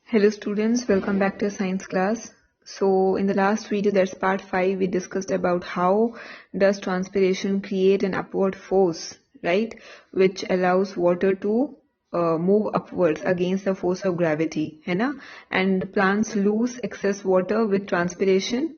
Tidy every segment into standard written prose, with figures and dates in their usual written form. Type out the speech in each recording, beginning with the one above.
Hello students, welcome back to your science class. So in the last video, that's part 5, we discussed about how does transpiration create an upward force, right? Which allows water to move upwards against the force of gravity, है ना? And plants lose excess water with transpiration.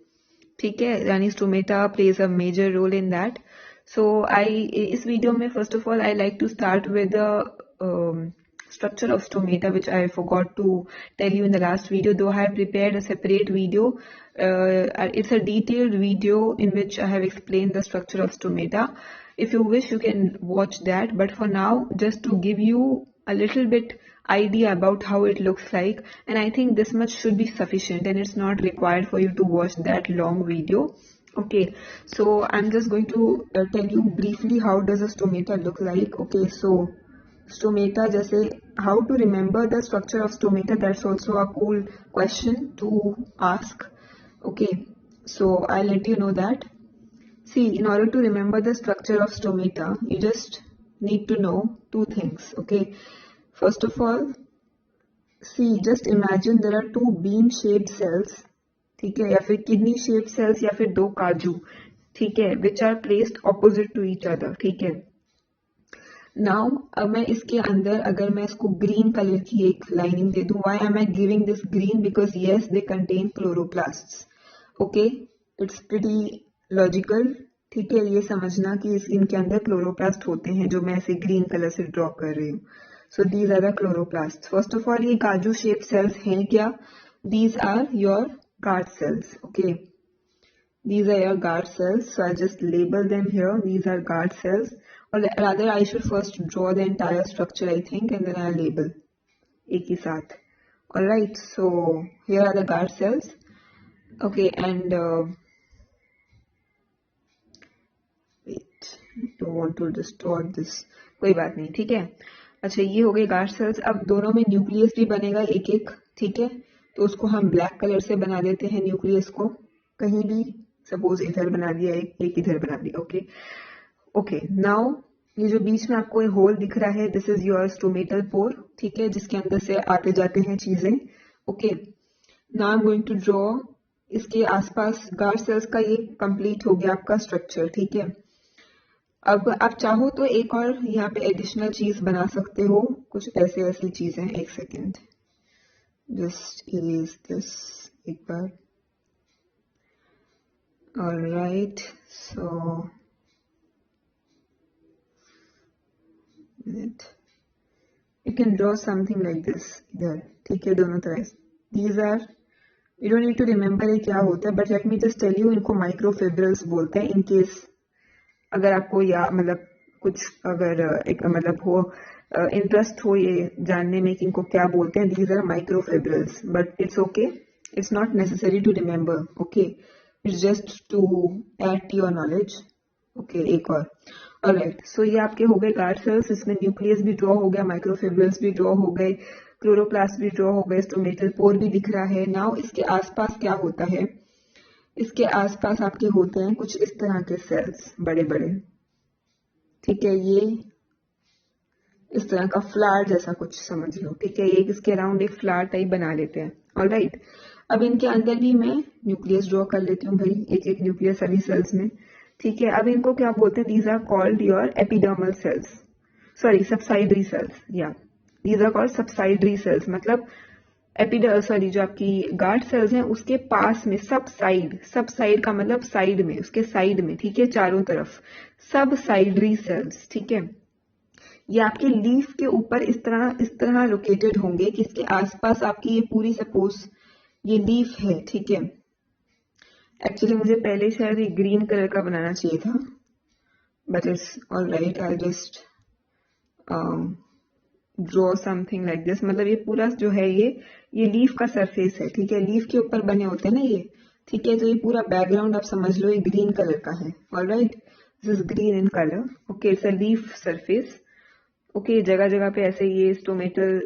ठीक है, यानी stomata plays a major role in that. So इस video में first of all I like to start with the structure of stomata, which I forgot to tell you in the last video, though I have prepared a separate video. It's a detailed video in which I have explained the structure of stomata. If you wish, you can watch that, but for now, just to give you a little bit idea about how it looks like, and I think this much should be sufficient, and it's not required for you to watch that long video. Okay, so I'm just going to tell you briefly how does a stomata look like. Okay, so stomata, जैसे how to remember the structure of stomata, that's also a cool question to ask. Okay, so I'll let you know that. See, in order to remember the structure of stomata, you just need to know two things. Okay, first of all, see, just imagine there are two bean shaped cells, ठीक है, या फिर kidney shaped cells, या फिर दो काजू, ठीक है, which are placed opposite to each other. ठीक है, नाउ अब मैं इसके अंदर अगर मैं इसको ग्रीन कलर की एक लाइनिंग दे दूं, why am I giving this green? Because yes they contain chloroplasts. Okay, it's pretty logical. ठीक है, ये समझना कि इनके अंदर क्लोरोप्लास्ट होते हैं जो मैं ऐसे ग्रीन कलर से ड्रॉ कर रही हूँ. So these are the chloroplast. First of all, ये काजू शेप सेल्स हैं क्या? These are your guard cells. Okay, these are your guard cells, so I just label them here. These are guard cells, or rather I should first draw the entire structure, I think, and then I'll label एक ही साथ. Alright, so here are the guard cells. Okay, and wait, don't want to distort this. कोई बात नहीं, ठीक है. अच्छा, ये हो गए गार्ड सेल्स. अब दोनों में न्यूक्लियस भी बनेगा एक एक, ठीक है, तो उसको हम ब्लैक कलर से बना देते हैं न्यूक्लियस को. कहीं भी सपोज इधर बना दिया, एक इधर बना दिया. ओके ओके, नाउ ये जो बीच में आपको ये होल दिख रहा है, this is your stomatal pore, ठीक है, जिसके अंदर से आते जाते हैं चीजें. Okay, now I am going to draw इसके आसपास गार्ड सेल्स का. ये कंप्लीट हो गया आपका स्ट्रक्चर, ठीक है. अब आप चाहो तो एक और यहाँ पे एडिशनल चीज बना सकते हो, कुछ ऐसी चीजें. एक सेकेंड, जस्ट इरेज दिस एक बार. Alright, so you can draw something like this इधर, ठीक है, दोनों तरफ. These are, you don't need to remember ये क्या होता है, but let me just tell you, इनको माइक्रोफिब्रिल्स बोलते हैं. इन केस अगर आपको या मतलब कुछ अगर एक मतलब हो इंटरेस्ट हो ये जानने में कि इनको क्या बोलते हैं, these are microfibrils, but it's okay, it's not necessary to remember. Okay, it's just to add to your knowledge. Okay, एक और. Alright, so ये आपके हो गए गार्ड सेल्स. इसमें न्यूक्लियस भी ड्रॉ हो गया, माइक्रोफिब्रिल्स भी ड्रॉ हो गए, क्लोरोप्लास्ट भी ड्रॉ हो गए, स्टोमेटल पोर भी दिख रहा है. नाउ इसके आसपास क्या होता है? इसके आसपास आपके होते हैं कुछ इस तरह के सेल्स, बड़े बड़े, ठीक है, ये इस तरह का फ्लावर जैसा कुछ समझ लो, ठीक है. एक इसके अराउंड एक फ्लावर टाइप बना लेते हैं. ऑलराइट, अब इनके अंदर भी मैं न्यूक्लियस ड्रॉ कर लेती हूँ भाई, एक एक न्यूक्लियस सभी सेल्स में, ठीक है. अब इनको क्या बोलते हैं? These are called your epidermal cells, sorry subsidiary cells. या these are called subsidiary cells, मतलब जो आपकी गार्ड सेल्स हैं उसके पास में, सब साइड का मतलब साइड में, उसके साइड में, ठीक है, चारों तरफ सब साइडरी सेल्स. ठीक है, ये आपके लीफ के ऊपर इस तरह लोकेटेड होंगे कि इसके आसपास आपकी ये पूरी, सपोज ये लीफ है, ठीक है. एक्चुअली मुझे पहले शायद ये ग्रीन कलर का बनाना चाहिए था, but it's alright, I just draw something like this. मतलब ये पूरा जो है ये लीफ का सरफेस है, ठीक है, लीफ के ऊपर बने होते हैं ना ये, ठीक है. तो ये पूरा बैकग्राउंड आप समझ लो, ये ग्रीन कलर का है. Alright, this is green in colour. Okay, it's a leaf surface. Okay, जगह जगह पे ऐसे ये स्टोमेटल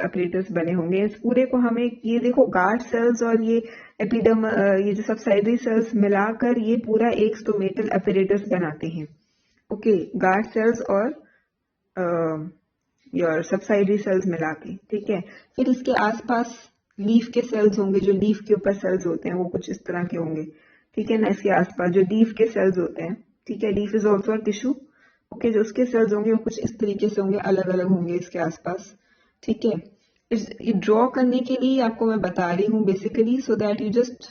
अपरेटस बने होंगे. इस पूरे को हमें, ये देखो, गार्ड सेल्स और ये एपिडर्म, ये जो सबसाइडरी सेल्स मिलाकर ये पूरा एक स्टोमेटल अपरेटस बनाते हैं. ओके, गार्ड सेल्स और योर सबसाइडरी सेल्स मिला के, ठीक है. फिर इसके आसपास लीफ के सेल्स होंगे, जो लीफ के ऊपर सेल्स होते हैं वो कुछ इस तरह के होंगे, ठीक है ना। इसके आसपास जो लीफ के सेल्स होते हैं, ठीक है, leaf is also tissue, okay, जो उसके सेल्स होंगे वो कुछ इस तरीके से होंगे, अलग अलग होंगे इसके आसपास, ठीक है। ये ड्रॉ करने के लिए आपको मैं बता रही हूँ basically, so that you just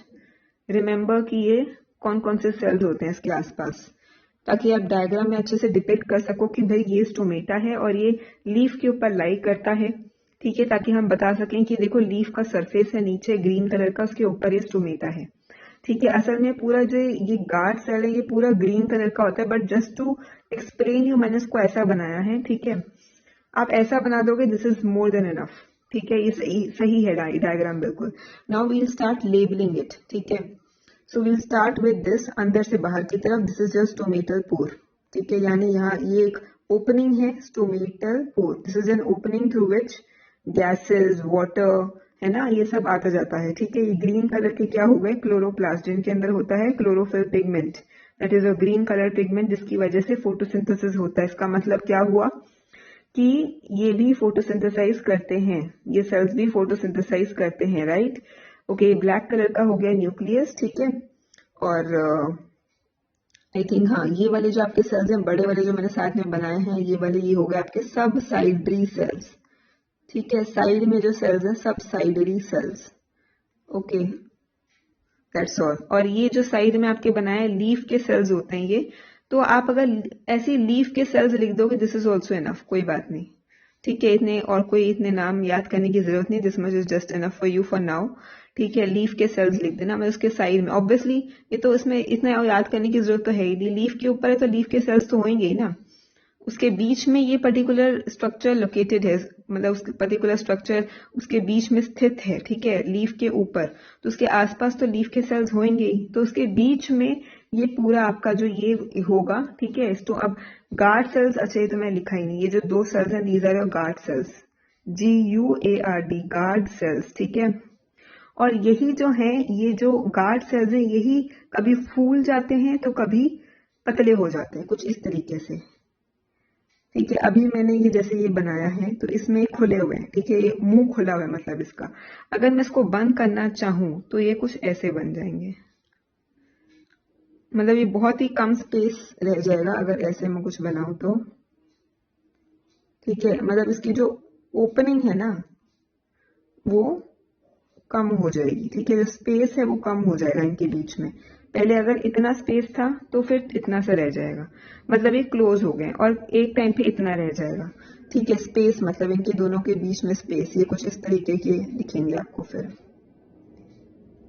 remember कि ये कौन कौन से सेल्स होते हैं इसके आसपास, ताकि आप डायग्राम में अच्छे से डिपिक्ट कर सको कि भाई ये स्टोमेटा है और ये लीफ के ऊपर लाई करता है, ठीक है, ताकि हम बता सकें कि देखो लीफ का सरफेस है नीचे ग्रीन कलर का, उसके ऊपर ये स्टोमेटा है, ठीक है। असल में पूरा जो ये गार्ड सेल है ये पूरा ग्रीन कलर का होता है, but just to explain you मैंने इसको ऐसा बनाया है, ठीक है। आप ऐसा बना दोगे, this is more than enough, ठीक है, ये सही है डायग्राम बिल्कुल। Now we'll start labelling it, ठीक है। So we'll start with this, अंदर से बाहर की तरफ, this is your stomatal pore, ठीक है, यानी यहाँ ये एक ओपनिंग है, stomatal pore, this is an opening through which gases, water, है ना, ये सब आता जाता है, ठीक है। ये ग्रीन कलर के क्या हो गए, क्लोरोप्लास्ट, जिनके अंदर होता है chlorophyll pigment, that is a green colour pigment, जिसकी वजह से फोटोसिंथेसिस होता है। इसका मतलब क्या हुआ कि ये भी फोटोसिंथेसाइज करते हैं, ये सेल्स भी फोटोसिंथेसाइज करते हैं, राइट। ओके, ब्लैक कलर का हो गया न्यूक्लियस, ठीक है। और आई थिंक हाँ, ये वाले जो आपके सेल्स हैं बड़े वाले जो मैंने साथ में बनाए हैं, ये वाले ये हो गए आपके सब साइडरी सेल्स, ठीक है। साइड में जो सेल्स हैं सब साइडरी सेल्स, ओके, दैट्स ऑल। और ये जो साइड में आपके बनाए लीफ के सेल्स होते हैं ये, तो आप अगर ऐसे लीफ के सेल्स लिख दोगे, दिस इज ऑल्सो इनफ, कोई बात नहीं, ठीक है। इतने और कोई इतने नाम याद करने की जरूरत नहीं, this much is just enough for you for now, ठीक है। लीफ के सेल्स लिख देना, मैं उसके साइड में, ऑब्वियसली ये तो इसमें इतना याद करने की जरूरत तो है ही नहीं, लीफ के ऊपर है तो लीफ के सेल्स तो होंगे ही ना। उसके बीच में ये पर्टिकुलर स्ट्रक्चर लोकेटेड है, मतलब उसके पर्टिकुलर स्ट्रक्चर उसके बीच में स्थित है, ठीक है, लीफ के ऊपर, तो उसके आसपास तो लीफ के सेल्स होंगे ही, तो उसके बीच में ये पूरा आपका जो ये होगा, ठीक है। तो अब गार्ड सेल्स, अच्छा ये तो मैं लिखा ही नहीं, ये जो दो सेल्स हैं these are your guard cells, GUARD, guard cells, ठीक है। और यही जो है, ये जो गार्ड सेल्स हैं यही कभी फूल जाते हैं तो कभी पतले हो जाते हैं, कुछ इस तरीके से, ठीक है। अभी मैंने ये जैसे ये बनाया है तो इसमें खुले हुए हैं, ठीक है, ये मुंह खुला हुआ है, मतलब इसका अगर मैं इसको बंद करना चाहूं तो ये कुछ ऐसे बन जाएंगे, मतलब ये बहुत ही कम स्पेस रह जाएगा अगर ऐसे मैं कुछ बनाऊं तो, ठीक है। मतलब इसकी जो ओपनिंग है ना वो कम हो जाएगी, ठीक है, जो स्पेस है वो कम हो जाएगा इनके बीच में। पहले अगर इतना स्पेस था तो फिर इतना सा रह जाएगा, मतलब ये क्लोज हो गए, और एक टाइम पे इतना रह जाएगा, ठीक है। स्पेस मतलब इनके दोनों के बीच में स्पेस, ये कुछ इस तरीके के दिखेंगे आपको फिर,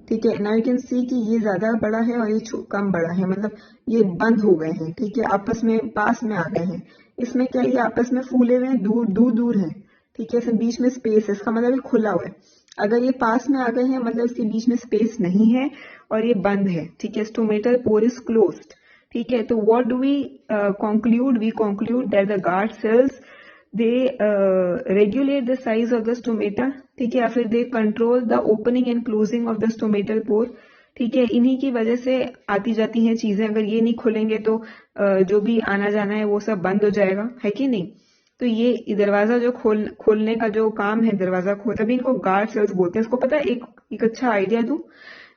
ठीक है। नाउ यू कैन सी कि ये ज्यादा बड़ा है और ये कम बड़ा है, मतलब ये बंद हो गए हैं, ठीक है, आपस में पास में आ गए हैं। इसमें क्या, ये आपस में फूले हुए हैं, दूर दूर दूर है, ठीक है, फिर बीच में स्पेस है, इसका मतलब ये खुला हुआ है। अगर ये पास में आ गए हैं मतलब इसके बीच में स्पेस नहीं है और ये बंद है, ठीक है, स्टोमेटल पोर इज क्लोज्ड, ठीक है। तो what do we conclude, we conclude that the guard cells they regulate the size of the stomata, ठीक है, या फिर they control the opening and closing of the stomatal pore, ठीक है। इन्हीं की वजह से आती जाती हैं चीजें, अगर ये नहीं खुलेंगे तो जो भी आना जाना है वो सब बंद हो जाएगा, है कि नहीं। तो ये दरवाजा जो खोलने का जो काम है, दरवाजा खोल, तभी इनको गार्ड सेल्स बोलते हैं। इसको पता है, एक अच्छा आइडिया दूं,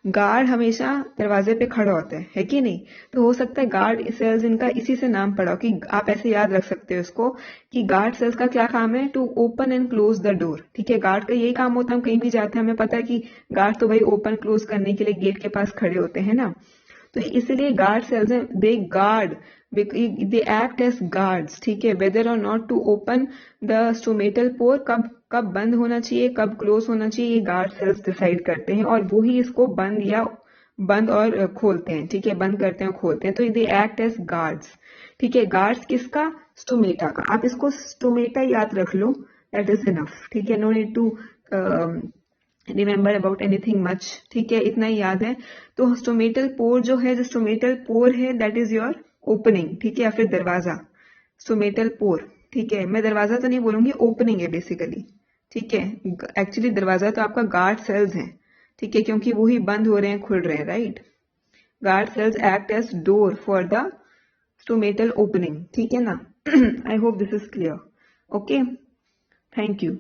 गार्ड हमेशा दरवाजे पे खड़ा होता है कि नहीं, तो हो सकता है गार्ड सेल्स इनका इसी से नाम पड़ा हो, कि आप ऐसे याद रख सकते हो इसको कि गार्ड सेल्स का क्या काम है, to open and close the door, ठीक है। गार्ड का यही काम होता है, हम कहीं भी जाते हैं हमें पता है कि गार्ड तो भाई ओपन क्लोज करने के लिए गेट के पास खड़े होते हैं ना, तो इसलिए गार्ड सेल्स हैं, they guard, they act as guards, ठीक है, वेदर और not to open the stomatal pore, कब कब बंद होना चाहिए कब क्लोज होना चाहिए, ये गार्ड सेल्स डिसाइड करते हैं, और वो ही इसको बंद और खोलते हैं, ठीक है, बंद करते हैं और खोलते हैं, तो दे एक्ट एज गार्ड्स, ठीक है। गार्ड्स किसका, स्टोमेटा का, आप इसको स्टोमेटा याद रख लो, दैट इज इनफ, ठीक है, no need to remember about anything much, ठीक है, इतना ही याद है। तो स्टोमेटल पोर जो है, जो स्टोमेटल पोर है दैट इज योर ओपनिंग, ठीक है, या फिर दरवाजा, स्टोमेटल पोर, ठीक है। मैं दरवाजा तो नहीं बोलूंगी, ओपनिंग है बेसिकली, ठीक है। एक्चुअली दरवाजा तो आपका गार्ड सेल्स है, ठीक है, क्योंकि वो ही बंद हो रहे हैं खुल रहे हैं, right. Guard cells act as door for the stomatal opening, ठीक है ना। I hope this is clear, okay, thank you.